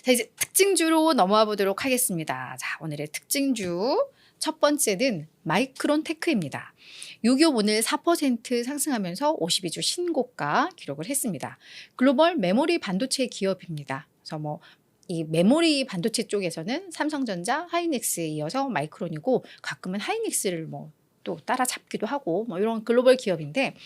자, 이제 특징주로 넘어와 보도록 하겠습니다. 자, 오늘의 특징주 첫 번째는 마이크론 테크입니다. 요 기업 오늘 4% 상승하면서 52주 신고가 기록을 했습니다. 글로벌 메모리 반도체 기업입니다. 그래서 이 메모리 반도체 쪽에서는 삼성전자, 하이닉스에 이어서 마이크론이고, 가끔은 하이닉스를 또 따라잡기도 하고 이런 글로벌 기업인데,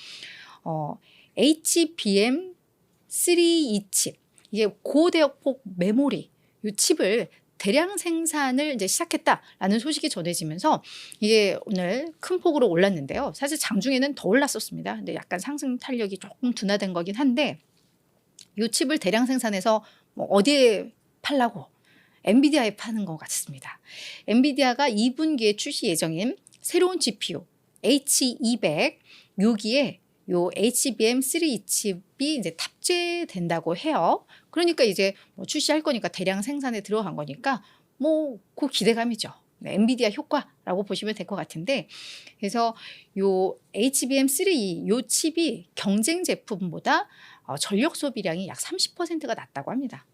HBM3E 칩, 이게 고대역폭 메모리 이 칩을 대량 생산을 이제 시작했다라는 소식이 전해지면서 이게 오늘 큰 폭으로 올랐는데요. 사실 장중에는 더 올랐었습니다. 근데 약간 상승 탄력이 조금 둔화된 거긴 한데, 이 칩을 대량 생산해서 어디에 팔라고? 엔비디아에 파는 것 같습니다. 엔비디아가 2분기에 출시 예정인 새로운 GPU H200 여기에 요 HBM3 칩이 이제 탑재된다고 해요. 그러니까 이제 출시할 거니까 대량 생산에 들어간 거니까 그 기대감이죠. 네, 엔비디아 효과라고 보시면 될 것 같은데, 그래서 요 HBM3 요 칩이 경쟁 제품보다 전력 소비량이 약 30%가 낮다고 합니다.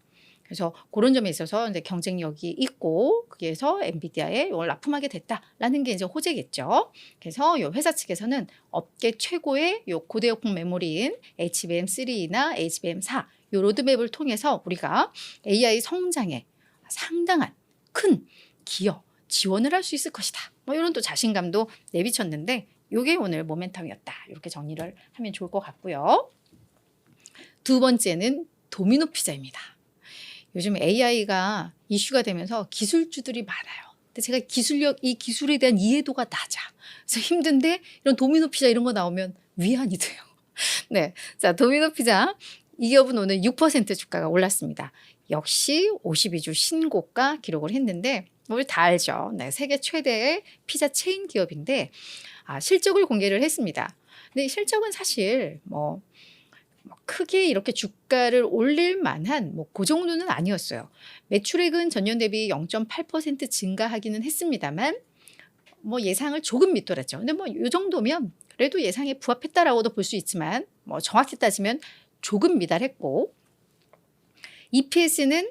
그래서 그런 점에 있어서 이제 경쟁력이 있고, 거기에서 엔비디아에 이걸 납품하게 됐다라는 게 이제 호재겠죠. 그래서 이 회사 측에서는 업계 최고의 요 고대역폭 메모리인 HBM3나 HBM4 요 로드맵을 통해서 우리가 AI 성장에 상당한 큰 기여 지원을 할 수 있을 것이다. 이런 또 자신감도 내비쳤는데, 이게 오늘 모멘텀이었다. 이렇게 정리를 하면 좋을 것 같고요. 두 번째는 도미노 피자입니다. 요즘 AI가 이슈가 되면서 기술주들이 많아요. 근데 제가 이 기술에 대한 이해도가 낮아. 그래서 힘든데 이런 도미노 피자 이런 거 나오면 위안이 돼요. 네, 자, 도미노 피자 이 기업은 오늘 6% 주가가 올랐습니다. 역시 52주 신고가 기록을 했는데, 우리 다 알죠. 네, 세계 최대의 피자 체인 기업인데 실적을 공개를 했습니다. 근데 실적은 사실 크게 이렇게 주가를 올릴 만한 그 정도는 아니었어요. 매출액은 전년 대비 0.8% 증가하기는 했습니다만 예상을 조금 밑돌았죠. 근데 이 정도면 그래도 예상에 부합했다라고도 볼 수 있지만 정확히 따지면 조금 미달했고, EPS는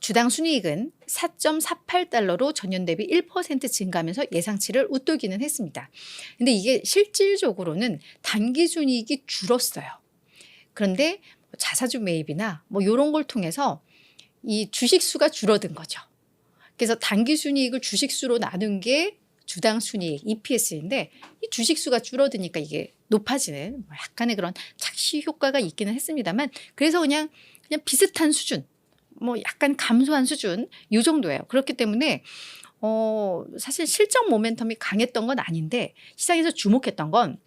주당 순이익은 4.48달러로 전년 대비 1% 증가하면서 예상치를 웃돌기는 했습니다. 근데 이게 실질적으로는 단기 순이익이 줄었어요. 그런데 자사주 매입이나 이런 걸 통해서 이 주식수가 줄어든 거죠. 그래서 단기 순이익을 주식수로 나눈 게 주당 순이익 EPS인데, 이 주식수가 줄어드니까 이게 높아지는 약간의 그런 착시 효과가 있기는 했습니다만, 그래서 그냥 비슷한 수준, 약간 감소한 수준 이 정도예요. 그렇기 때문에 사실 실적 모멘텀이 강했던 건 아닌데, 시장에서 주목했던 건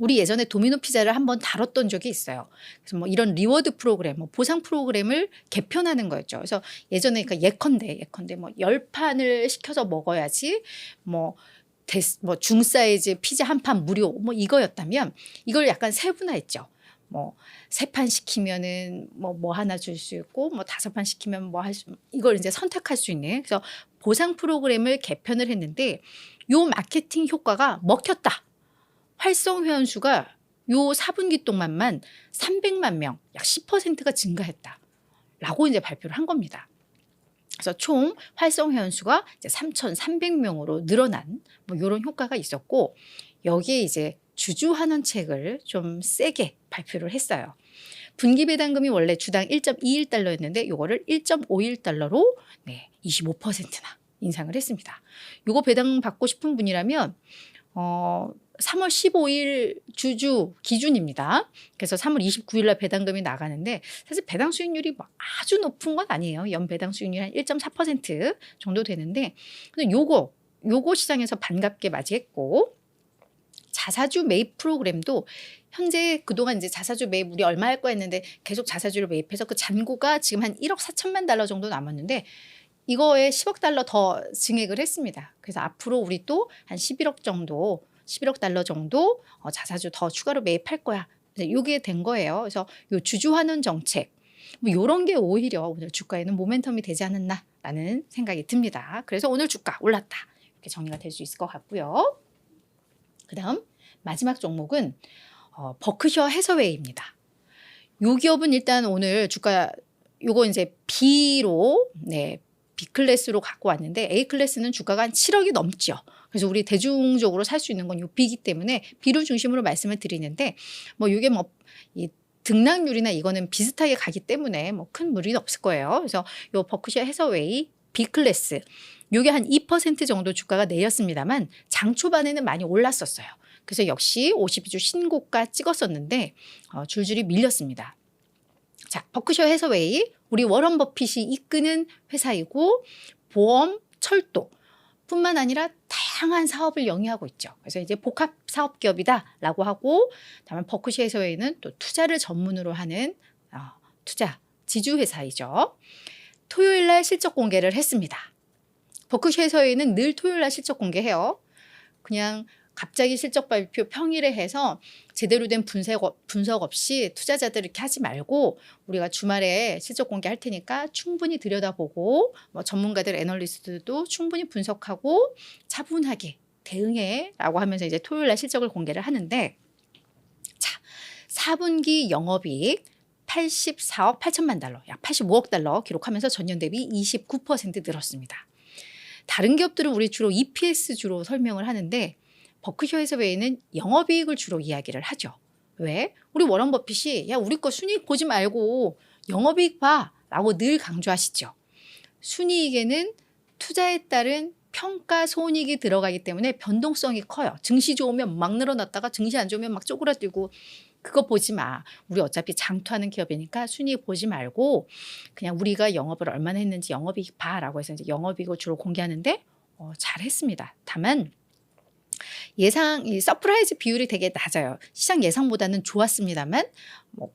우리 예전에 도미노 피자를 한번 다뤘던 적이 있어요. 그래서 이런 리워드 프로그램, 보상 프로그램을 개편하는 거였죠. 그래서 예전에 예컨대 10판을 시켜서 먹어야지 중사이즈 피자 한 판 무료 이거였다면, 이걸 약간 세분화했죠. 3판 시키면은 하나 줄 수 있고 5판 시키면 이걸 이제 선택할 수 있는, 그래서 보상 프로그램을 개편을 했는데 요 마케팅 효과가 먹혔다. 활성 회원수가 요 4분기 동안만 300만 명, 약 10%가 증가했다라고 이제 발표를 한 겁니다. 그래서 총 활성 회원수가 이제 3,300명으로 늘어난 이런 효과가 있었고, 여기에 이제 주주 환원책을 좀 세게 발표를 했어요. 분기 배당금이 원래 주당 1.21달러였는데 요거를 1.51달러로 25%나 인상을 했습니다. 요거 배당 받고 싶은 분이라면 3월 15일 주주 기준입니다. 그래서 3월 29일 날 배당금이 나가는데, 사실 배당 수익률이 아주 높은 건 아니에요. 연 배당 수익률이 한 1.4% 정도 되는데, 근데 요거 시장에서 반갑게 맞이했고, 자사주 매입 프로그램도 현재 그동안 이제 자사주 매입 우리 얼마 할 거야 했는데 계속 자사주를 매입해서 그 잔고가 지금 한 1억 4천만 달러 정도 남았는데, 이거에 10억 달러 더 증액을 했습니다. 그래서 앞으로 우리 또 한 11억 달러 정도 자사주 더 추가로 매입할 거야. 이게 된 거예요. 그래서 요 주주 환원 정책 이런 게 오히려 오늘 주가에는 모멘텀이 되지 않았나라는 생각이 듭니다. 그래서 오늘 주가 올랐다. 이렇게 정리가 될 수 있을 것 같고요. 그다음 마지막 종목은 버크셔 해서웨이입니다. 이 기업은 일단 오늘 주가 요거 이제 B로 B 클래스로 갖고 왔는데 A 클래스는 주가가 한 7억이 넘죠. 그래서 우리 대중적으로 살 수 있는 건 요 B이기 때문에 B를 중심으로 말씀을 드리는데 뭐 요게 뭐 이 등락률이나 이거는 비슷하게 가기 때문에 뭐 큰 무리는 없을 거예요. 그래서 요 버크셔 해서웨이 B 클래스 요게 한 2% 정도 주가가 내렸습니다만 장 초반에는 많이 올랐었어요. 그래서 역시 52주 신고가 찍었었는데 줄줄이 밀렸습니다. 자, 버크셔 해서웨이 우리 워런 버핏이 이끄는 회사이고 보험, 철도 뿐만 아니라 다양한 사업을 영위하고 있죠. 그래서 이제 복합 사업 기업이다라고 하고 다만 버크셔 해서웨이는 또 투자를 전문으로 하는 투자 지주 회사이죠. 토요일 날 실적 공개를 했습니다. 버크셔 해서웨이는 늘 토요일 날 실적 공개해요. 그냥 갑자기 실적 발표 평일에 해서 제대로 된 분석 없이 투자자들 이렇게 하지 말고 우리가 주말에 실적 공개할 테니까 충분히 들여다보고 뭐 전문가들 애널리스트도 충분히 분석하고 차분하게 대응해라고 하면서 이제 토요일 날 실적을 공개를 하는데 자, 4분기 영업이익 84억 8천만 달러, 약 85억 달러 기록하면서 전년 대비 29% 늘었습니다. 다른 기업들은 우리 주로 EPS 주로 설명을 하는데 버크셔 해서웨이는 영업이익을 주로 이야기를 하죠. 왜? 우리 워런 버핏이 야 우리 거 순이익 보지 말고 영업이익 봐 라고 늘 강조하시죠. 순이익에는 투자에 따른 평가 손익이 들어가기 때문에 변동성이 커요. 증시 좋으면 막 늘어났다가 증시 안 좋으면 막 쪼그라들고 그거 보지 마. 우리 어차피 장투하는 기업이니까 순이익 보지 말고 그냥 우리가 영업을 얼마나 했는지 영업이익 봐라고 해서 이제 영업이익을 주로 공개하는데 잘했습니다. 다만 예상 이 서프라이즈 비율이 되게 낮아요. 시장 예상보다는 좋았습니다만 뭐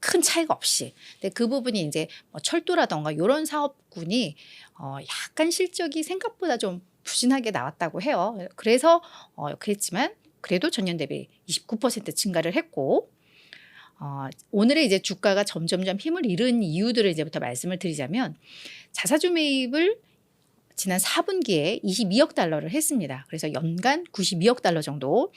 큰 차이가 없이. 근데 그 부분이 이제 뭐 철도라던가 이런 사업군이 약간 실적이 생각보다 좀 부진하게 나왔다고 해요. 그래서 그랬지만 그래도 전년 대비 29% 증가를 했고 오늘의 이제 주가가 점점점 힘을 잃은 이유들을 이제부터 말씀을 드리자면 자사주 매입을 지난 4분기에 22억 달러를 했습니다. 그래서 연간 92억 달러 정도.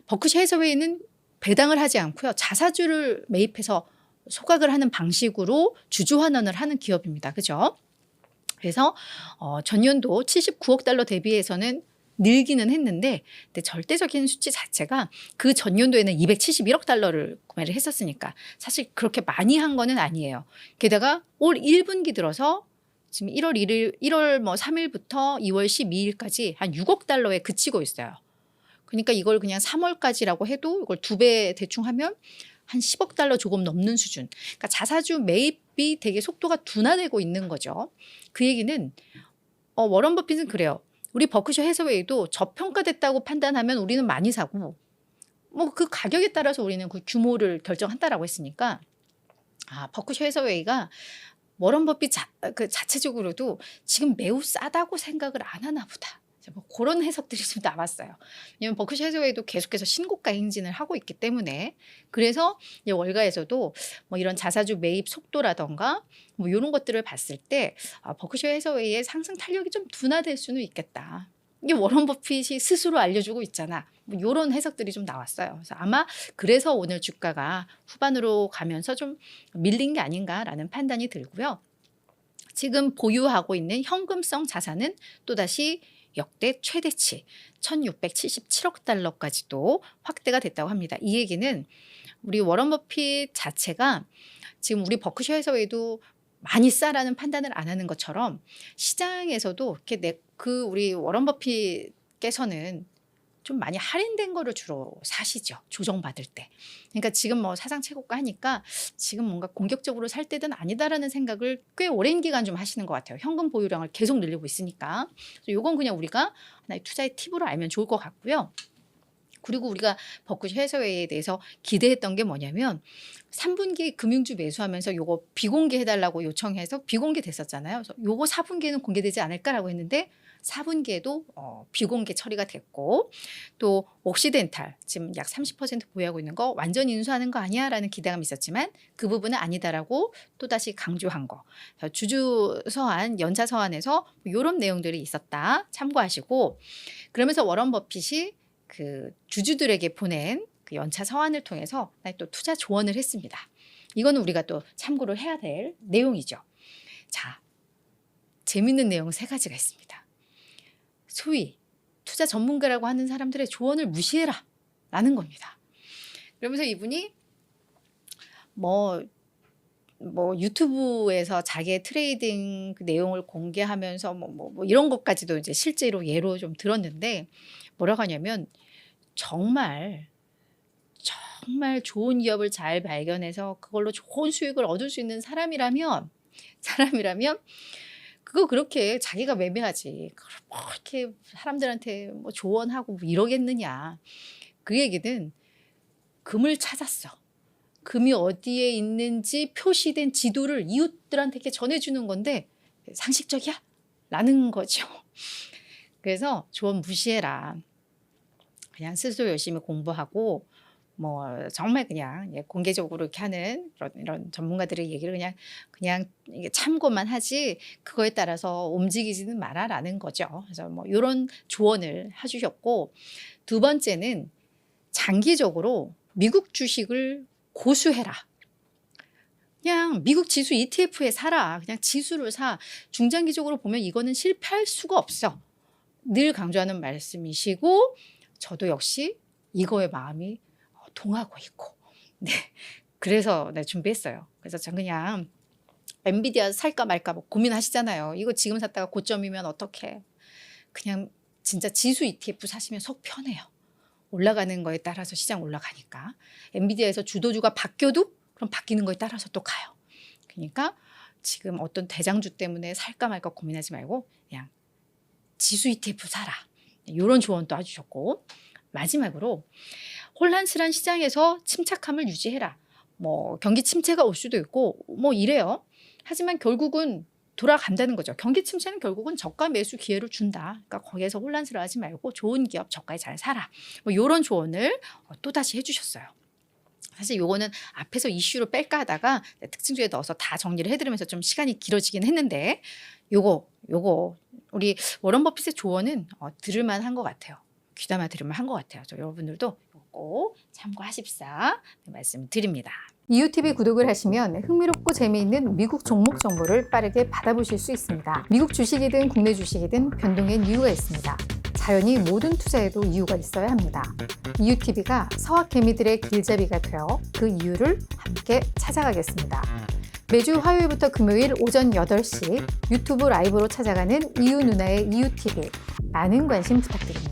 버크셔 해서웨이는 배당을 하지 않고요. 자사주를 매입해서 소각을 하는 방식으로 주주 환원을 하는 기업입니다. 그죠? 그래서 전년도 79억 달러 대비해서는 늘기는 했는데 근데 절대적인 수치 자체가 그 전년도에는 271억 달러를 구매를 했었으니까 사실 그렇게 많이 한 거는 아니에요. 게다가 올 1분기 들어서 지금 1월 뭐 3일부터 2월 12일까지 한 6억 달러에 그치고 있어요. 그러니까 이걸 그냥 3월까지라고 해도 이걸 2배 대충 하면 한 10억 달러 조금 넘는 수준. 그러니까 자사주 매입이 되게 속도가 둔화되고 있는 거죠. 그 얘기는 워런 버핏은 그래요. 우리 버크셔 해서웨이도 저평가됐다고 판단하면 우리는 많이 사고 뭐 그 가격에 따라서 우리는 그 규모를 결정한다라고 했으니까 버크셔 해서웨이가 워런 버핏 자체적으로도 지금 매우 싸다고 생각을 안 하나 보다. 뭐 그런 해석들이 좀 나왔어요. 왜냐하면 버크셔 해서웨이도 계속해서 신고가 행진을 하고 있기 때문에 그래서 월가에서도 뭐 이런 자사주 매입 속도라던가 뭐 이런 것들을 봤을 때 버크셔 해서웨이의 상승 탄력이 좀 둔화될 수는 있겠다. 이게 워런 버핏이 스스로 알려주고 있잖아. 뭐 이런 해석들이 좀 나왔어요. 그래서 아마 그래서 오늘 주가가 후반으로 가면서 좀 밀린 게 아닌가라는 판단이 들고요. 지금 보유하고 있는 현금성 자산은 또다시 역대 최대치 1677억 달러까지도 확대가 됐다고 합니다. 이 얘기는 우리 워런 버핏 자체가 지금 우리 버크셔 해서웨이도 많이 싸라는 판단을 안 하는 것처럼 시장에서도 이렇게 우리 워런 버핏께서는 좀 많이 할인된 거를 주로 사시죠. 조정받을 때. 그러니까 지금 뭐 사상 최고가 하니까 지금 뭔가 공격적으로 살 때는 아니다라는 생각을 꽤 오랜 기간 좀 하시는 것 같아요. 현금 보유량을 계속 늘리고 있으니까. 이건 그냥 우리가 하나의 투자의 팁으로 알면 좋을 것 같고요. 그리고 우리가 버크셔 해서웨이에 대해서 기대했던 게 뭐냐면 3분기 금융주 매수하면서 요거 비공개해달라고 요청해서 비공개됐었잖아요. 그래서 요거 4분기에는 공개되지 않을까라고 했는데 4분기에도 비공개 처리가 됐고 또 옥시덴탈 지금 약 30% 보유하고 있는 거 완전 인수하는 거 아니야 라는 기대감이 있었지만 그 부분은 아니다라고 또다시 강조한 거. 주주 서한 연차 서한에서 이런 내용들이 있었다 참고하시고 그러면서 워런 버핏이 그 주주들에게 보낸 그 연차 서한을 통해서 또 투자 조언을 했습니다. 이거는 우리가 또 참고를 해야 될 내용이죠. 자, 재밌는 내용 3가지가 있습니다. 소위 투자 전문가라고 하는 사람들의 조언을 무시해라 라는 겁니다. 그러면서 이분이 뭐 유튜브에서 자기의 트레이딩 그 내용을 공개하면서 뭐 이런 것까지도 이제 실제로 예로 좀 들었는데 뭐라고 하냐면 정말 좋은 기업을 잘 발견해서 그걸로 좋은 수익을 얻을 수 있는 사람이라면 그거 그렇게 자기가 매매하지 뭐 이렇게 사람들한테 뭐 조언하고 뭐 이러겠느냐. 그 얘기는 금을 찾았어. 금이 어디에 있는지 표시된 지도를 이웃들한테 이렇게 전해주는 건데 상식적이야? 라는 거죠. 그래서 조언 무시해라. 그냥 스스로 열심히 공부하고 뭐 정말 그냥 공개적으로 이렇게 하는 이런 전문가들의 얘기를 그냥 이게 참고만 하지 그거에 따라서 움직이지는 마라라는 거죠. 그래서 뭐 이런 조언을 해주셨고, 2번째는 장기적으로 미국 주식을 고수해라. 그냥 미국 지수 ETF에 사라. 그냥 지수를 사. 중장기적으로 보면 이거는 실패할 수가 없어. 늘 강조하는 말씀이시고 저도 역시 이거에 마음이 동하고 있고, 네, 그래서 준비했어요. 그래서 전 그냥 엔비디아 살까 말까 뭐 고민하시잖아요. 이거 지금 샀다가 고점이면 어떡해. 그냥 진짜 지수 ETF 사시면 속 편해요. 올라가는 거에 따라서 시장 올라가니까. 엔비디아에서 주도주가 바뀌어도 그럼 바뀌는 거에 따라서 또 가요. 그러니까 지금 어떤 대장주 때문에 살까 말까 고민하지 말고 그냥 지수 ETF 사라. 이런 조언도 해주셨고, 마지막으로 혼란스러운 시장에서 침착함을 유지해라. 뭐 경기 침체가 올 수도 있고 뭐 이래요. 하지만 결국은 돌아간다는 거죠. 경기 침체는 결국은 저가 매수 기회를 준다. 그러니까 거기에서 혼란스러워하지 말고 좋은 기업 저가에 잘 사라. 뭐 이런 조언을 또다시 해주셨어요. 사실 요거는 앞에서 이슈로 뺄까 하다가 특징주에 넣어서 다 정리를 해드리면서 좀 시간이 길어지긴 했는데 요거 우리 워런 버핏의 조언은 들을만 한 것 같아요. 귀담아 들으면 한 것 같아요. 여러분들도 꼭 참고하십사 말씀드립니다. 이웃TV 구독을 하시면 흥미롭고 재미있는 미국 종목 정보를 빠르게 받아보실 수 있습니다. 미국 주식이든 국내 주식이든 변동엔 이유가 있습니다. 자연히 모든 투자에도 이유가 있어야 합니다. 이웃TV가 서학개미들의 길잡이가 되어 그 이유를 함께 찾아가겠습니다. 매주 화요일부터 금요일 오전 8시 유튜브 라이브로 찾아가는 이웃 누나의 이웃TV 많은 관심 부탁드립니다.